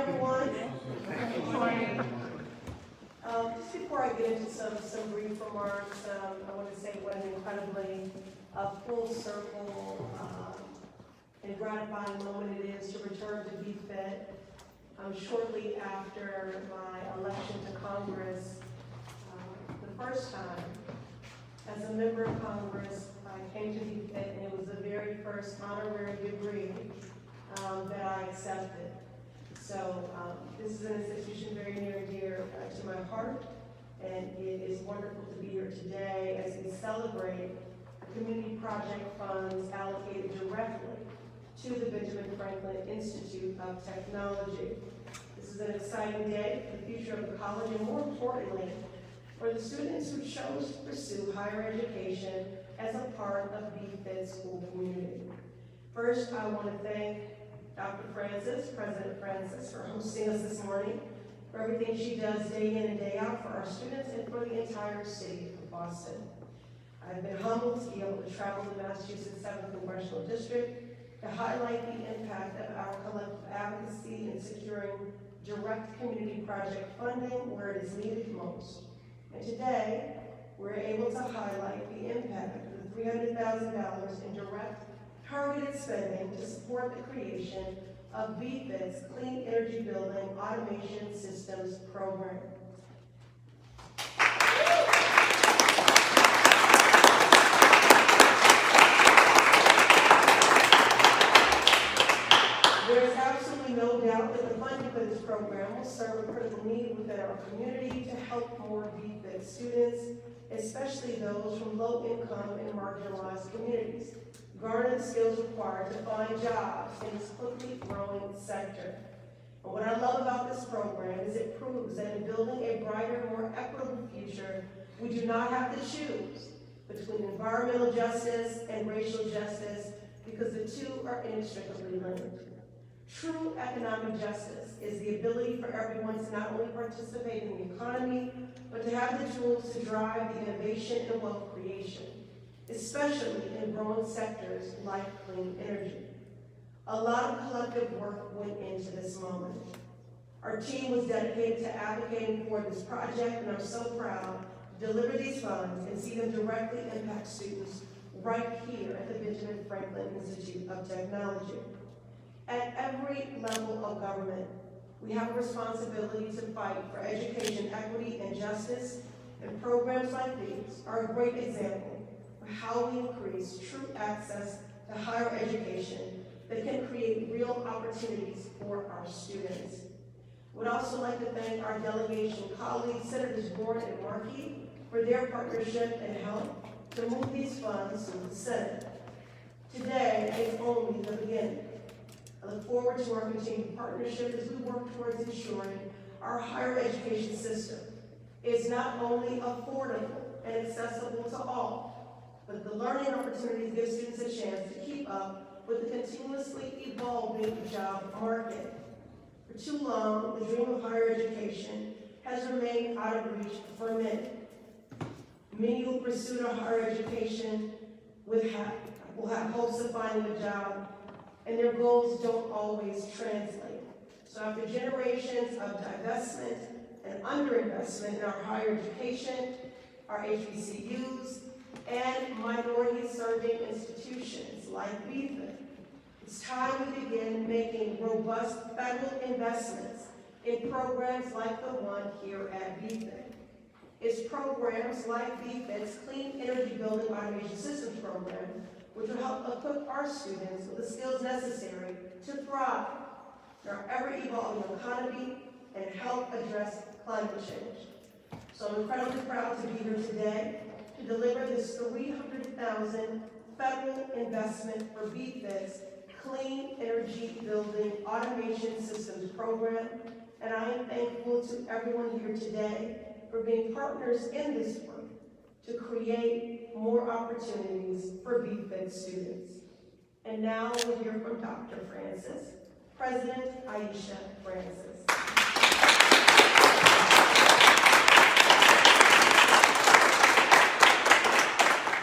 everyone. Good morning. Just before I get into some brief remarks, I want to say what an incredibly full circle and gratifying moment it is to return to BFIT. Shortly after my election to Congress, the first time as a member of Congress, I came to BFIT, and it was the very first honorary degree that I accepted. So this is an institution very near and dear to my heart, and it is wonderful to be here today as we celebrate the community project funds allocated directly to the Benjamin Franklin Institute of Technology. This is an exciting day for the future of the college, and more importantly, for the students who chose to pursue higher education as a part of BFIT's school community. First, I want to thank Dr. Francis, President Francis, for hosting us this morning, for everything she does day in and day out for our students and for the entire city of Boston. I've been humbled to be able to travel to Massachusetts 7th Congressional District to highlight the impact of our collective advocacy in securing direct community project funding where it is needed most. And today, we're able to highlight the impact of the $300,000 in direct targeted spending to support the creation of BFIT's Clean Energy Building Automation Systems program. There's absolutely no doubt that the funding for this program will serve a critical need within our community to help more BFIT students, especially those from low-income and marginalized communities, garner the skills required to find jobs in this quickly growing sector. And what I love about this program is it proves that in building a brighter, more equitable future, we do not have to choose between environmental justice and racial justice because the two are inextricably linked. True economic justice is the ability for everyone to not only participate in the economy, but to have the tools to drive the innovation and wealth creation, especially in growing sectors like clean energy. A lot of collective work went into this moment. Our team was dedicated to advocating for this project, and I'm so proud to deliver these funds and see them directly impact students right here at the Benjamin Franklin Institute of Technology. At every level of government, we have a responsibility to fight for education equity and justice, and programs like these are a great example of how we increase true access to higher education that can create real opportunities for our students. We'd also like to thank our delegation colleagues, Senators Warren and Markey, for their partnership and help to move these funds through the Senate. Today is only the beginning. I look forward to our continued partnership as we work towards ensuring our higher education system is not only affordable and accessible to all, but the learning opportunities give students a chance to keep up with the continuously evolving job market. For too long, the dream of higher education has remained out of reach for many. Many who pursue a higher education will have hopes of finding a job, and their goals don't always translate. So after generations of divestment and underinvestment in our higher education, our HBCUs, and minority-serving institutions like BFIT, it's time we begin making robust federal investments in programs like the one here at BFIT. It's programs like BFIT's Clean Energy Building Automation Systems program, which will help equip our students with the skills necessary to thrive in our ever-evolving economy and help address climate change. So I'm incredibly proud to be here today to deliver this $300,000 federal investment for BFIT's Clean Energy Building Automation Systems program, and I am thankful to everyone here today for being partners in this work to create more opportunities for BFIT students. And now we'll hear from Dr. Francis, President Ayanna Pressley.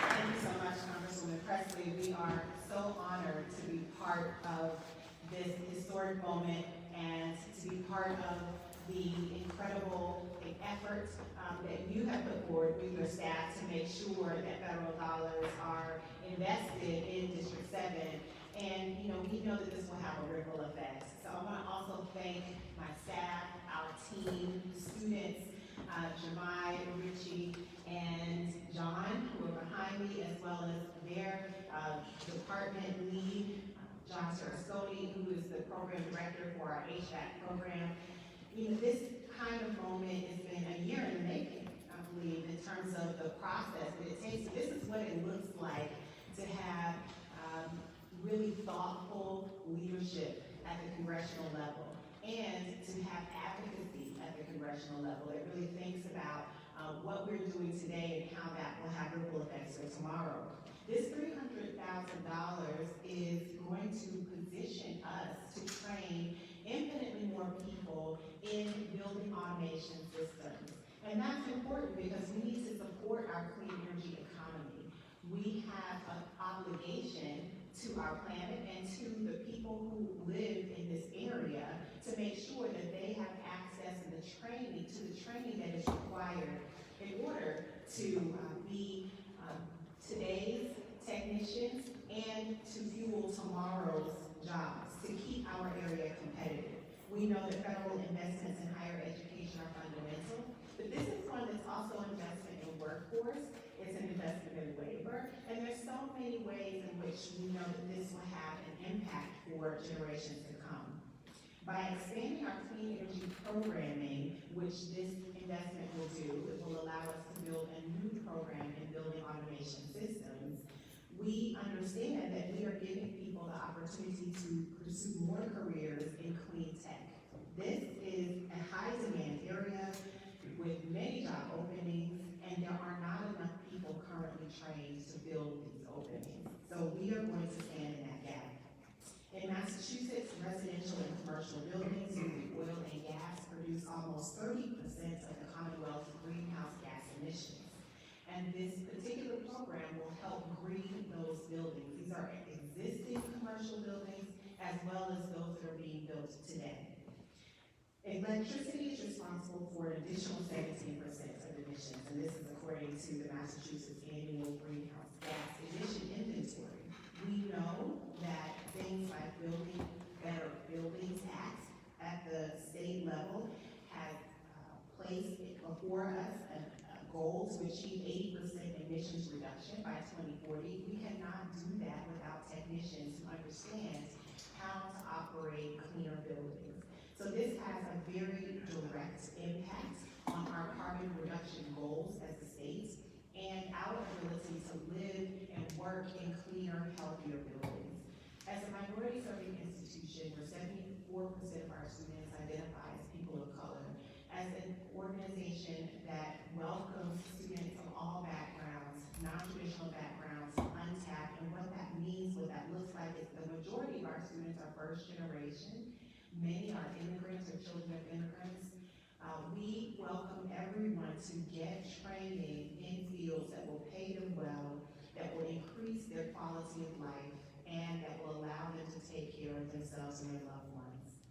Thank you so much, Congresswoman Pressley. We are so honored to be part of this historic moment and to to be part of the incredible effort that you have put forward with your staff to make sure that federal dollars are invested in District 7. And, we know that this will have a ripple effect. So I want to also thank my staff, our team, the students, Jemai, Richie, and John, who are behind me, as well as their department lead, John Sarasconi, who is the program director for our HVAC program. This kind of moment has been a year in the making, I believe, in terms of the process that it takes. This is what it looks like to have really thoughtful leadership at the congressional level and to have advocacy at the congressional level that really thinks about what we're doing today and how that will have ripple effects for tomorrow. This $300,000 is going to position us to train infinitely more people in building automation systems. And that's important because we need to support our clean energy economy. We have an obligation to our planet and to the people who live in this area to make sure that they have access to the training that is required in order to be today's technicians and to fuel tomorrow's jobs, to keep our area competitive. We know that federal investments in higher education are fundamental, but this is one that's also an investment in workforce. It's an investment in labor, and there's so many ways in which we know that this will have an impact for generations to come. By expanding our clean energy programming, which this investment will do, it will allow us to build a new program in building automation systems. We understand that we are giving people the opportunity to pursue more careers in clean tech. This is a high demand area with many job openings, and there are not enough people currently trained to fill these openings. So we are going to stand in that gap. In Massachusetts, residential and commercial buildings using oil and gas produce almost 30% of the Commonwealth's greenhouse gas emissions. And this particular program will help green those buildings. These are existing commercial buildings as well as those that are being built today. Electricity is responsible for an additional 17% of emissions, and this is according to the Massachusetts Annual Greenhouse Gas Emission Inventory. We know that things like Building Better Buildings Act at the state level has placed before us a goal to achieve 80% emissions reduction by 2040. We cannot do that without technicians who understand how to operate cleaner buildings. So this has a very direct impact on our carbon reduction goals as a state and our ability to live and work in cleaner, healthier buildings. As a minority-serving institution where 74% of our students identify as people of color, as an organization that welcomes students of all backgrounds, non-traditional backgrounds, untapped, and what that means, what that looks like is the majority of our students are first generation. Many are immigrants or children of immigrants. We welcome everyone to get training in fields that will pay them well, that will increase their quality of life, and that will allow them to take care of themselves and their loved ones.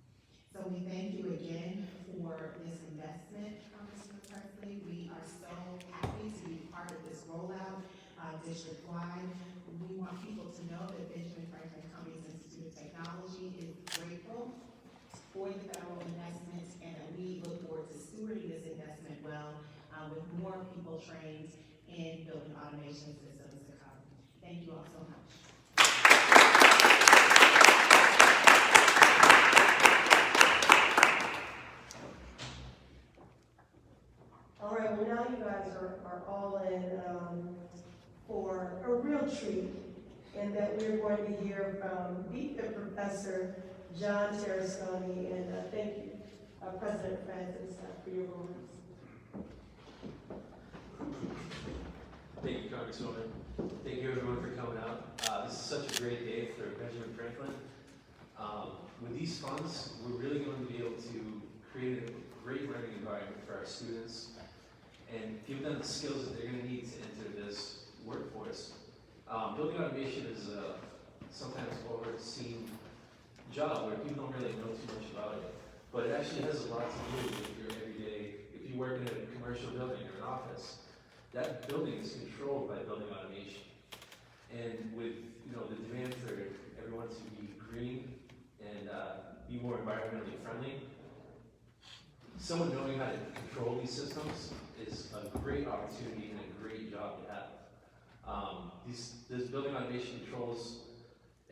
So we thank you again for this investment, Congressman Pressley. We are so happy to be part of this rollout district-wide. We want people to know that Benjamin Franklin Cummings Institute of Technology is grateful for the federal investments, and that we look forward to stewarding this investment well with more people trained in building automation systems to come. Thank you all so much. All right, well now you guys are all in for a real treat, in that we're going to hear from BFIT Professor John Sarasconi, and thank you, President Francis, for your remarks. Thank you, Congresswoman. Thank you, everyone, for coming out. This is such a great day for Benjamin Franklin. With these funds, we're really going to be able to create a great learning environment for our students and give them the skills that they're going to need to enter this workforce. Building automation is a sometimes overseen job where people don't really know too much about it. but it actually has a lot to do with your everyday. If you work in a commercial building or an office, that building is controlled by building automation. And with the demand for everyone to be green and be more environmentally friendly, someone knowing how to control these systems is a great opportunity and a great job to have. This building automation controls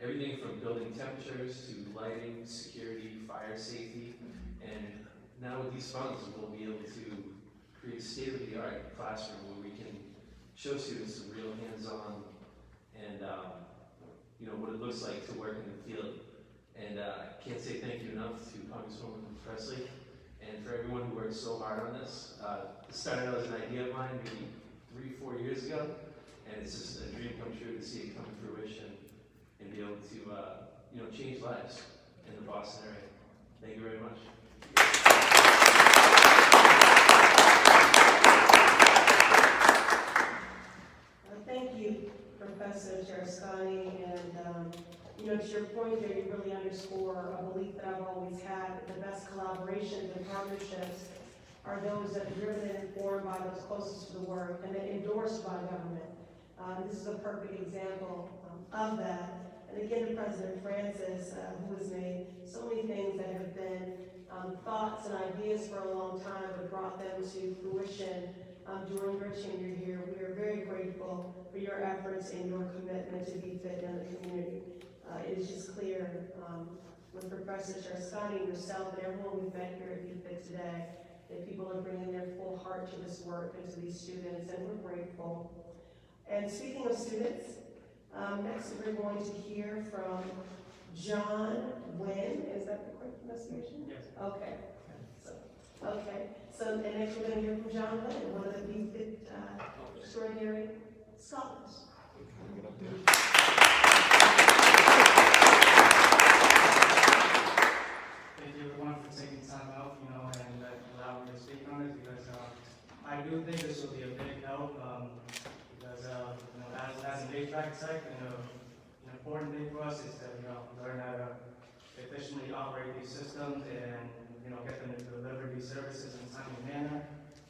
everything from building temperatures to lighting, security, fire safety, and now with these funds, we'll be able to create a state-of-the-art classroom where we can show students some real hands-on and what it looks like to work in the field. And I can't say thank you enough to Cummings Pressley and for everyone who worked so hard on this. It started out as an idea of mine maybe 3-4 years ago, and it's just a dream come true to see it come to fruition and be able to change lives in the Boston area. Thank you very much. Thank you, Professor Cherascani, and to your point there, you really underscore a belief that I've always had, that the best collaborations and partnerships are those that are driven and informed by those closest to the work and then endorsed by government. This is a perfect example of that. And again, to President Francis, who has made so many things that have been thoughts and ideas for a long time, but brought them to fruition during your tenure here. We are very grateful for your efforts and your commitment to be fit in the community. It is just clear with Professor Cherascani, yourself, and everyone we've met here at BFIT today, that people are bringing their full heart to this work and to these students, and we're grateful. And speaking of students, next we're going to hear from John Wynn. Is that the correct pronunciation? Yes. Okay. So and next we're going to hear from John Wynn, one of the BFIT extraordinary scholars. Thank you everyone for taking time out, and allowing me to speak on it, because I do think this will be a big help, because as an HVAC tech, an important thing for us is to learn how to efficiently operate these systems and get them to deliver these services in a timely manner.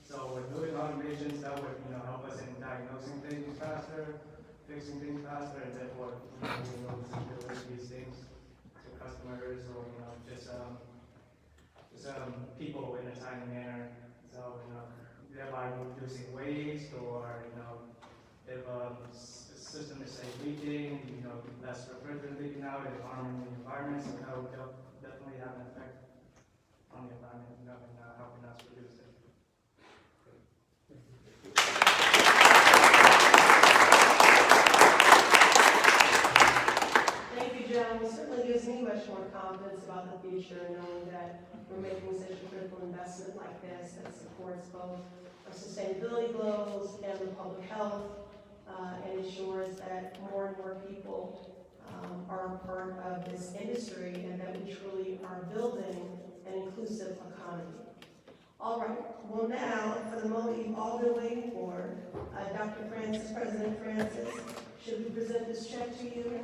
So with doing automations, that would help us in diagnosing things faster, fixing things faster, and therefore being able to deliver these things to customers or just people in a timely manner. So thereby reducing waste, or if a system is say leaking, less refrigerant leaking out and harming the environment. So that would definitely have an effect on the environment, and helping us reduce it. Thank you, John. It certainly gives me much more confidence about the future, knowing that we're making such a critical investment like this that supports both our sustainability goals and the public health, and ensures that more and more people are a part of this industry, and that we truly are building an inclusive economy. All right, well now, for the moment you've all been waiting for, Dr. Francis, President Francis, should we present this check to you?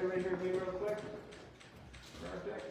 Raise your hand real quick. Perfect.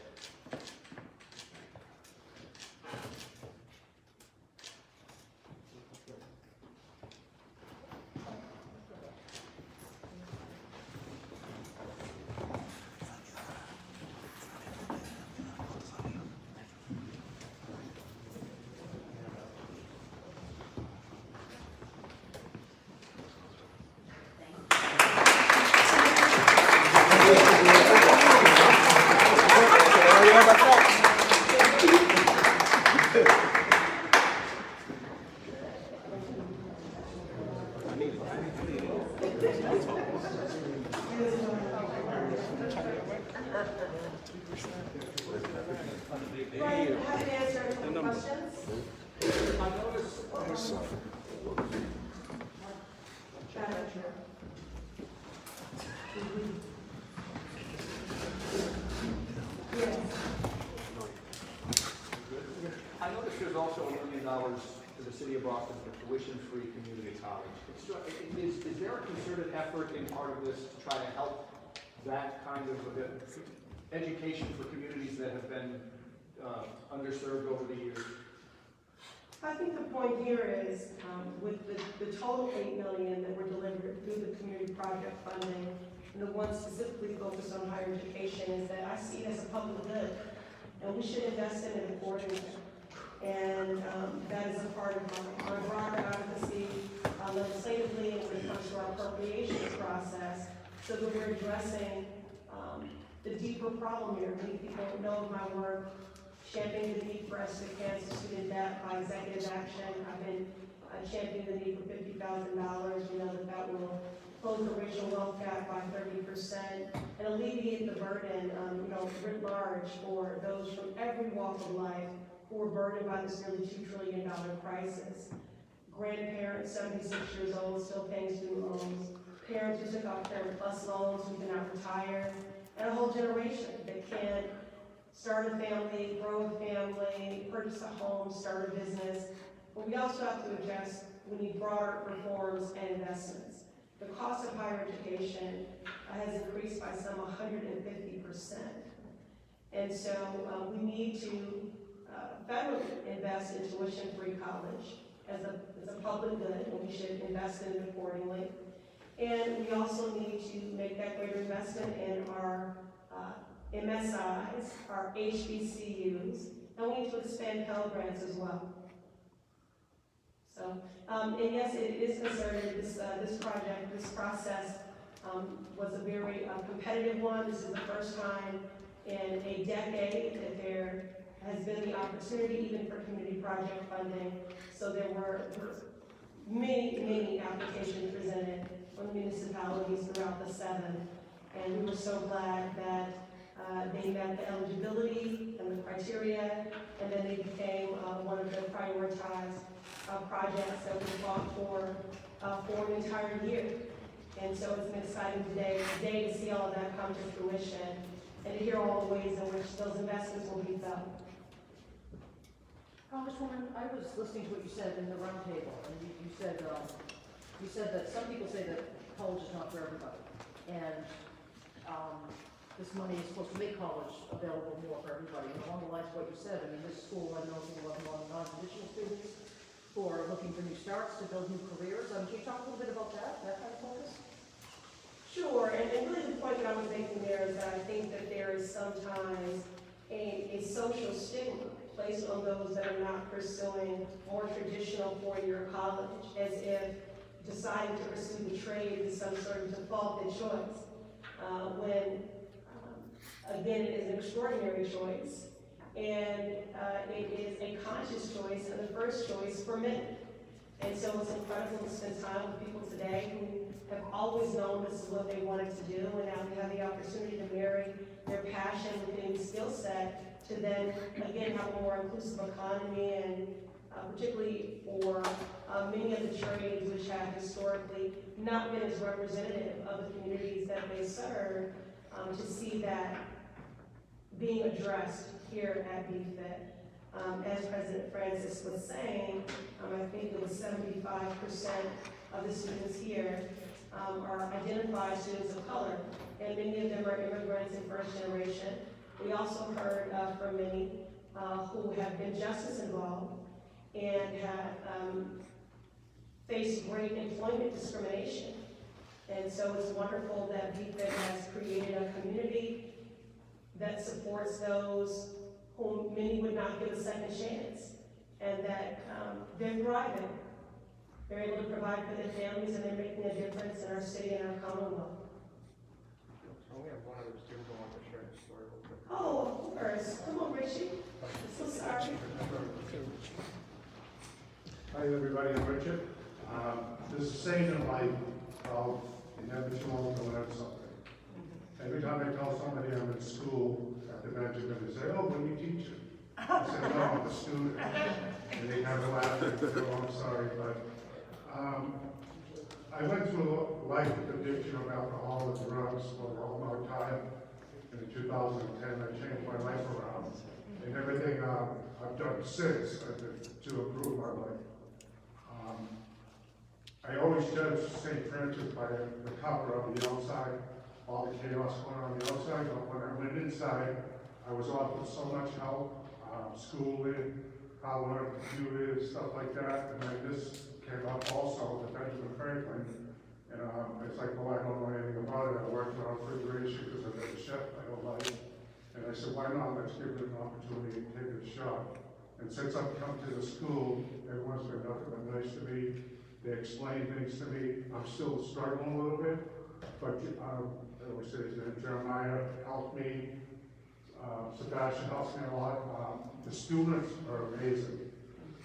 Right, happy to answer any questions. to the city of Boston for tuition-free community college. Is there a concerted effort in part of this to try to help that kind of education for communities that have been underserved over the years? I think the point here is, with the total $8 million that were delivered through the community project funding, and the one specifically focused on higher education, is that I see it as a public good, and we should invest in it accordingly. And that is a part of my broader advocacy legislatively and when it comes to our appropriations process, so that we're addressing the deeper problem here. Many people know of my work championing the need for us to cancel student debt by executive action. I've been championing the need for $50,000. We know that will close the racial wealth gap by 30% and alleviate the burden, writ large for those from every walk of life who are burdened by this nearly $2 trillion crisis. Grandparents, 76 years old, still paying student loans. Parents who took out parent plus loans who cannot retire. And a whole generation that can't start a family, grow a family, purchase a home, start a business. But we also have to address, we need broader reforms and investments. The cost of higher education has increased by some 150%. And so we need to federally invest in tuition-free college as a public good, and we should invest in it accordingly. And we also need to make that greater investment in our MSIs, our HBCUs, and we need to expand Pell Grants as well. So, and yes, it is concerted. This process was a very competitive one. This is the first time in a decade that there has been the opportunity even for community project funding. So there were many applications presented from municipalities throughout the 7. And we were so glad that they met the eligibility and the criteria, and then they became one of the prioritized projects that we fought for an entire year. And so it's an exciting day to see all of that come to fruition and to hear all the ways in which those investments will be felt. Congresswoman, I was listening to what you said in the roundtable, and you said that some people say that college is not for everybody, and this money is supposed to make college available more for everybody. And along the lines of what you said, I mean, this school, I know, will have a lot of non-traditional students who are looking for new starts to build new careers. Can you talk a little bit about that kind of focus? Sure, and really the point that I was making there is that I think that there is sometimes a social stigma placed on those that are not pursuing more traditional four-year college, as if deciding to pursue the trade is some sort of defaulted choice, when again, it is an extraordinary choice, and it is a conscious choice and the first choice for many. And so it's incredible to spend time with people today who have always known this is what they wanted to do, and now they have the opportunity to marry their passion with a new skill set to then, again, have a more inclusive economy, and particularly for many of the trades which have historically not been as representative of the communities that they serve, to see that being addressed here at BFIT. As President Francis was saying, I think it was 75% of the students here are identified students of color, and many of them are immigrants in first generation. We also heard from many who have been justice involved and have faced great employment discrimination. And so it's wonderful that BFIT has created a community that supports those whom many would not give a second chance, and that they're thriving. They're able to provide for their families, and they're making a difference in our city and our Commonwealth. We have one other student who wants to share the story real quick. Oh, of course. Come on, Richie. I'm so sorry. Hi, everybody. I'm Richard. There's a saying in life called, you never too old to learn something. Every time I tell somebody I'm in school at the Benjamin, they say, "Oh, when you teach it?" I said, "No, I'm a student." And they kind of laugh and go, "I'm sorry," but I went through life with addiction of alcohol and drugs for a long time. And in 2010, I changed my life around. and everything I've done since to improve my life. I always judge St. Francis by the cover on the outside, all the chaos going on the outside, but when I went inside, I was offered so much help, schooling, how to learn computers, stuff like that, and then this came up also with Benjamin Franklin, and it's like, well, I don't know anything about it, I worked on refrigeration because I've been a chef my whole life, and I said, why not, let's give it an opportunity and take it a shot. And since I've come to the school, everyone's been nothing but nice to me. They explain things to me. I'm still struggling a little bit, but I always say that Jeremiah helped me. Sebastian helps me a lot. The students are amazing.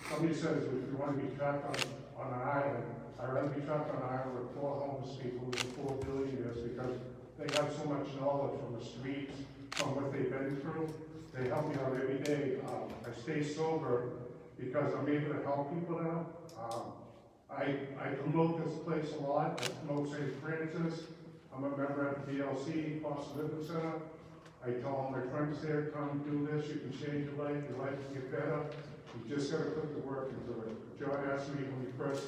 Somebody says if you want to be trapped on an island, I'd rather be trapped on an island with 4 homeless people than 4 billionaires because they have so much knowledge from the streets, from what they've been through. They help me out every day. I stay sober because I'm able to help people now. I promote this place a lot. I promote St. Francis. I'm a member at the BLC, Boston Living Center. I tell all my friends there, come do this, you can change your life can get better. You just gotta put the work into it. John asked me when he first,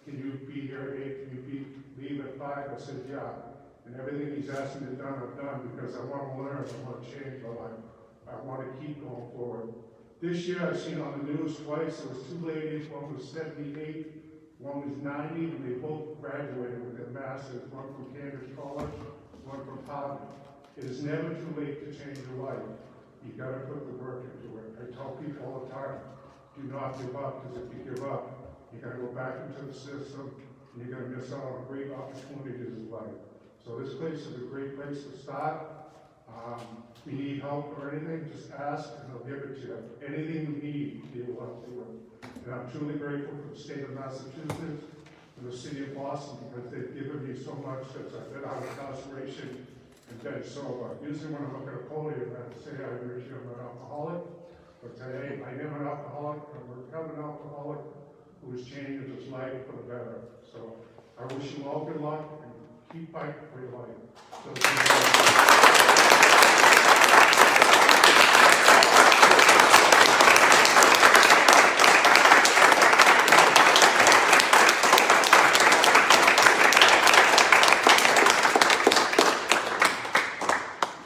can you be here at 8, can you leave at 5? I said, yeah. And everything he's asked me to do, I've done because I want to learn, I want to change my life. I want to keep going forward. This year I've seen on the news twice, there was 2 ladies, one was 78, one was 90, and they both graduated with their masters, one from Cambridge College, one from Harvard. It is never too late to change your life. You gotta put the work into it. I tell people all the time, do not give up, because if you give up, you're gonna go back into the system, and you're gonna miss out on great opportunities in life. So this place is a great place to start. If you need help or anything, just ask and they'll give it to you. Anything you need, they will help you with. And I'm truly grateful for the state of Massachusetts and the city of Boston because they've given me so much since I've been out of incarceration and been sober. Usually when I look at a podium, I have to say I'm an alcoholic. But today, I am an alcoholic. I'm a recovering alcoholic who has changed his life for the better. So I wish you all good luck and keep fighting for your life.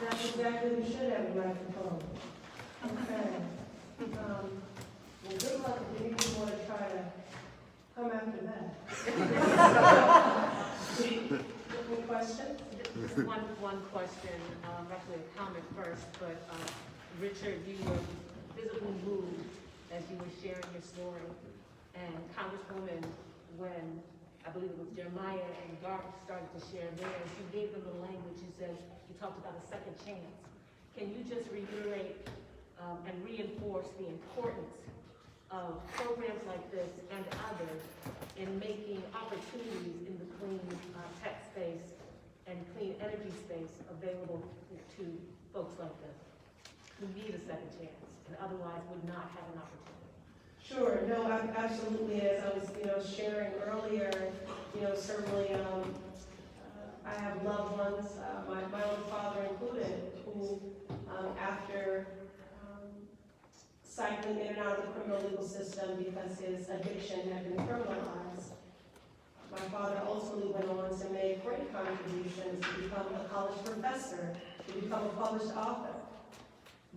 That's exactly what we should have a microphone. Okay. Well, good luck if any people want to try to come after that. Any questions? Just one question, actually a comment first, but Richard, you were visibly moved as you were sharing your story. And Congresswoman, when I believe it was Jeremiah and Garth started to share theirs, you gave them the language, you said, you talked about a second chance. Can you just reiterate and reinforce the importance of programs like this and others in making opportunities in the clean tech space and clean energy space available to folks like this who need a second chance and otherwise would not have an opportunity? Sure, no, absolutely. As I was, sharing earlier, certainly, I have loved ones, my own father included, who, after cycling in and out of the criminal legal system because his addiction had been criminalized, my father ultimately went on to make great contributions to become a college professor, to become a published author.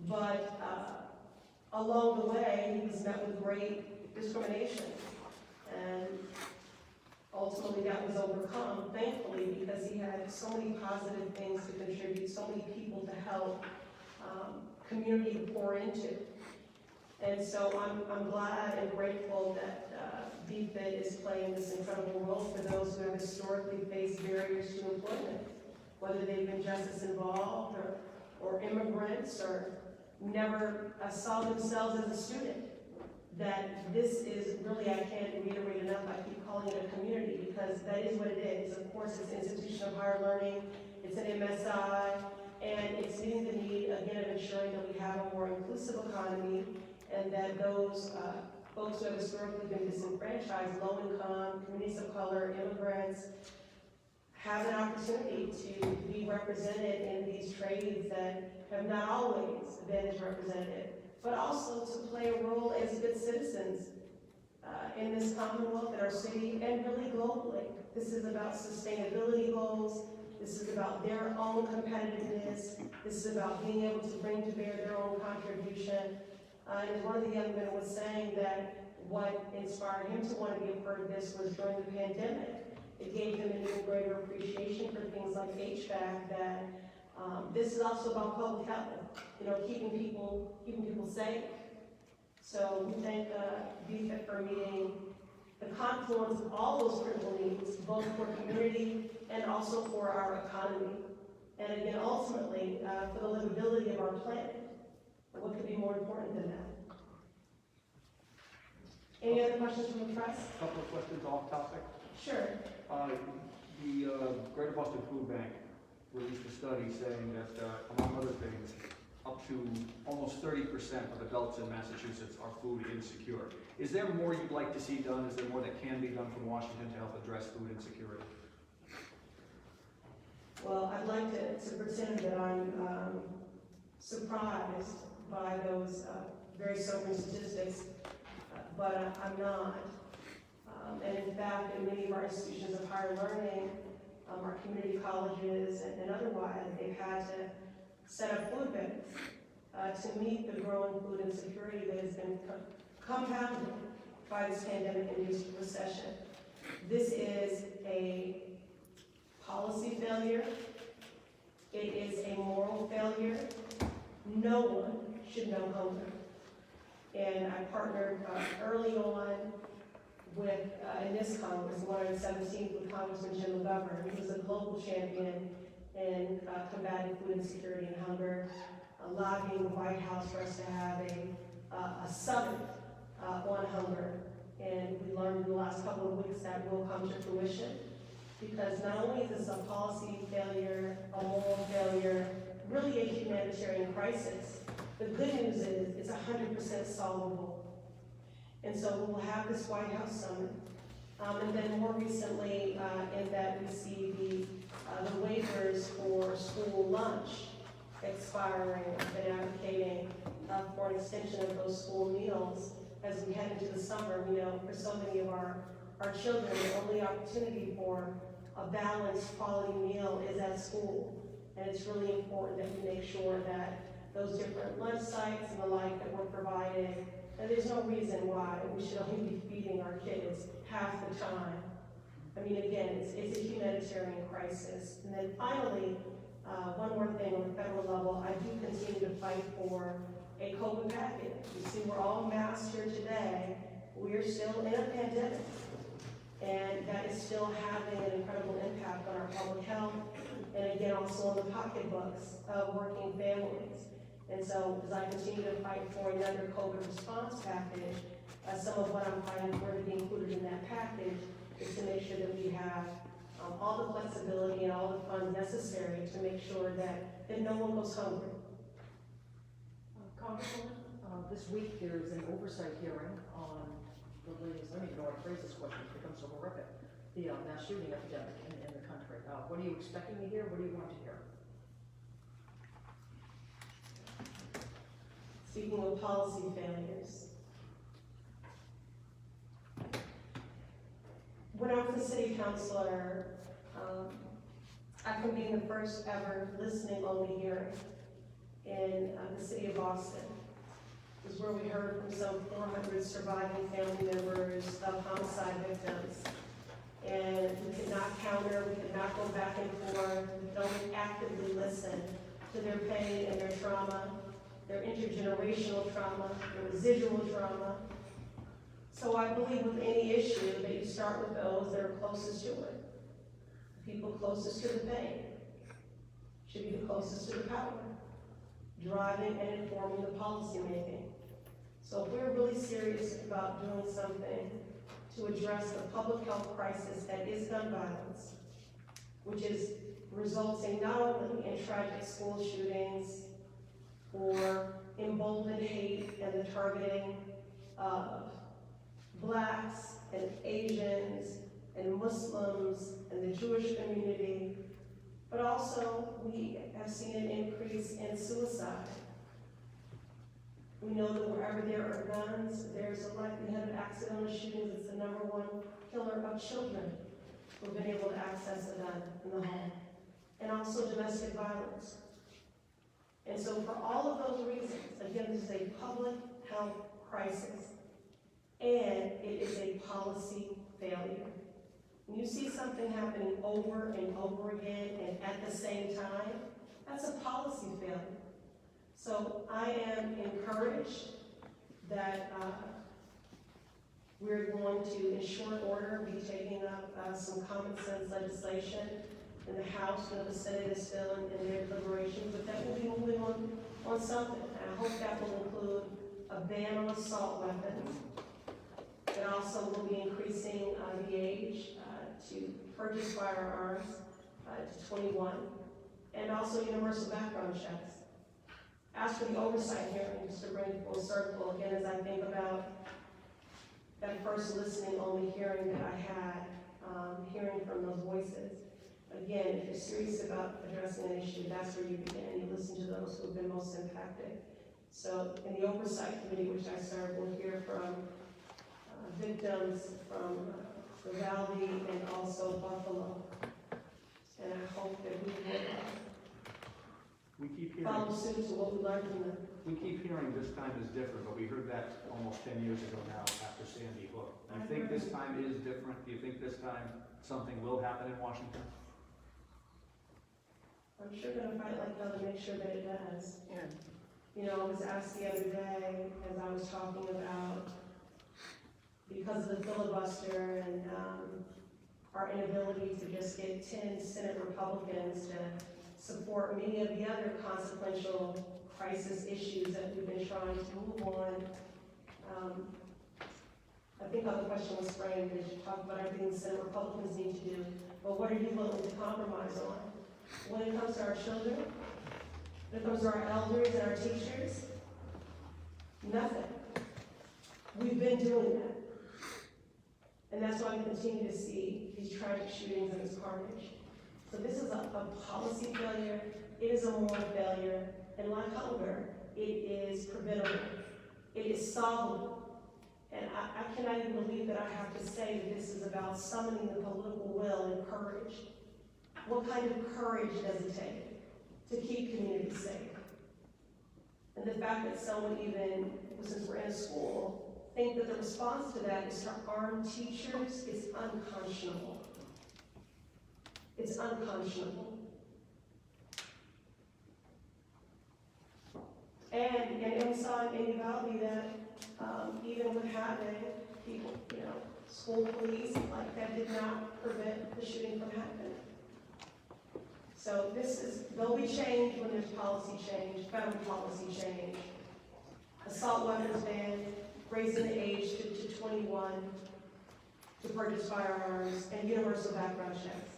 But along the way, he was met with great discrimination. And ultimately that was overcome, thankfully, because he had so many positive things to contribute, so many people to help, community to pour into. And so I'm glad and grateful that BFIT is playing this incredible role for those who have historically faced barriers to employment, whether they've been justice involved or immigrants or never saw themselves as a student. That this is really, I can't reiterate enough, I keep calling it a community because that is what it is. Of course, it's an institution of higher learning, it's an MSI, and it's meeting the need, again, of ensuring that we have a more inclusive economy and that those folks who have historically been disenfranchised, low income, communities of color, immigrants, have an opportunity to be represented in these trades that have not always been as represented, but also to play a role as good citizens in this Commonwealth, in our city, and really globally. This is about sustainability goals. This is about their own competitiveness. This is about being able to bring to bear their own contribution. And one of the young men was saying that what inspired him to want to be a part of this was during the pandemic. It gave him an even greater appreciation for things like HVAC, that this is also about public health, keeping people safe. So we thank BFIT for meeting the confluence of all those critical needs, both for community and also for our economy. And again, ultimately, for the livability of our planet. What could be more important than that? Any other questions from the press? Couple of questions off topic. Sure. The Greater Boston Food Bank released a study saying that, among other things, up to almost 30% of adults in Massachusetts are food insecure. Is there more you'd like to see done? Is there more that can be done from Washington to help address food insecurity? Well, I'd like to pretend that I'm surprised by those very sobering statistics, but I'm not. And in fact, in many of our institutions of higher learning, our community colleges and otherwise, they've had to set up food banks to meet the growing food insecurity that has been compounded by this pandemic-induced recession. This is a policy failure. It is a moral failure. No one should know hunger. And I partnered early on with, in this Congress, 117th, with Congressman Jim McGovern. He was a global champion in combating food insecurity and hunger, lobbying the White House for us to have a summit on hunger. And we learned in the last couple of weeks that will come to fruition, because not only is this a policy failure, a moral failure, really a humanitarian crisis, the good news is it's 100% solvable. And so we will have this White House summit. And then more recently, in that we see the waivers for school lunch expiring. I've been advocating for an extension of those school meals as we head into the summer. We know for so many of our children, the only opportunity for a balanced quality meal is at school. And it's really important that we make sure that those different lunch sites and the like that we're providing, and there's no reason why we should only be feeding our kids half the time. I mean, again, it's a humanitarian crisis. And then finally, one more thing on the federal level, I do continue to fight for a COVID package. You see, we're all masked here today. We're still in a pandemic, and that is still having an incredible impact on our public health, and again, also on the pocketbooks of working families. And so, as I continue to fight for another COVID response package, some of what I'm fighting for to be included in that package is to make sure that we have all the flexibility and all the funds necessary to make sure that no one goes hungry. Congresswoman, this week there is an oversight hearing on the latest, I don't even know how to phrase this question, it's become so horrific, the mass shooting epidemic in the country. What are you expecting to hear? What do you want to hear? Speaking of policy failures, when I was a city councilor, I convened the first ever listening-only hearing in the city of Boston. It was where we heard from some 400 surviving family members of homicide victims. And we could not counter, we could not go back and forth, we could only actively listen to their pain and their trauma, their intergenerational trauma, their residual trauma. So I believe with any issue that you start with those that are closest to it. The people closest to the pain should be the closest to the power, driving and informing the policy making. So if we're really serious about doing something to address the public health crisis that is gun violence, which is resulting not only in tragic school shootings or emboldened hate and the targeting of Blacks and Asians and Muslims and the Jewish community, but also we have seen an increase in suicide. We know that wherever there are guns, there's a likelihood of accidental shootings. It's the #1 killer of children who've been able to access a gun in the home. And also domestic violence. And so for all of those reasons, again, this is a public health crisis. And it is a policy failure. When you see something happening over and over again and at the same time, that's a policy failure. So I am encouraged that we're going to, in short order, be taking up some common sense legislation in the House. The Senate is still in their deliberations, but that will be moving on something. And I hope that will include a ban on assault weapons. It also will be increasing the age to purchase firearms to 21, and also universal background checks. As for the oversight hearing, just to bring it full circle again, as I think about that first listening only hearing that I had, hearing from those voices. Again, if you're serious about addressing an issue, that's where you begin. You listen to those who have been most impacted. So in the oversight committee, which I serve, we'll hear from victims from the Valley and also Buffalo. And I hope that we We keep will follow hearing, suit to what we learned from them. we keep hearing this time is different, but we heard that almost 10 years ago now after Sandy Hook. Do you think this time is different? Do you think this time something will happen in Washington? I'm sure gonna fight like hell to make sure that it does. You know, I was asked the other day, as I was talking about, because of the filibuster and our inability to just get 10 Senate Republicans to support many of the other consequential crisis issues that we've been trying to move on. I think how the question was framed is you talk about everything the Senate Republicans need to do, but what are you willing to compromise on? When it comes to our children, when it comes to our elders and our teachers, nothing. We've been doing that. And that's why we continue to see these tragic shootings and this carnage. So this is a policy failure, it is a moral failure, and like hunger, it is preventable. It is solvable. And I cannot even believe that I have to say that this is about summoning the political will and courage. What kind of courage does it take to keep communities safe? And the fact that someone even, since we're in a school, think that the response to that is to arm teachers is unconscionable. It's unconscionable. And we saw in Uvalde that even with having people, school police, like that did not prevent the shooting from happening. So there'll be change when there's policy change, federal policy change. Assault weapons ban, raising the age to 21 to purchase firearms, and universal background checks.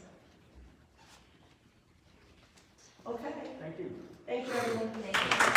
Okay. Thank you. Thank you, everyone. Thank you.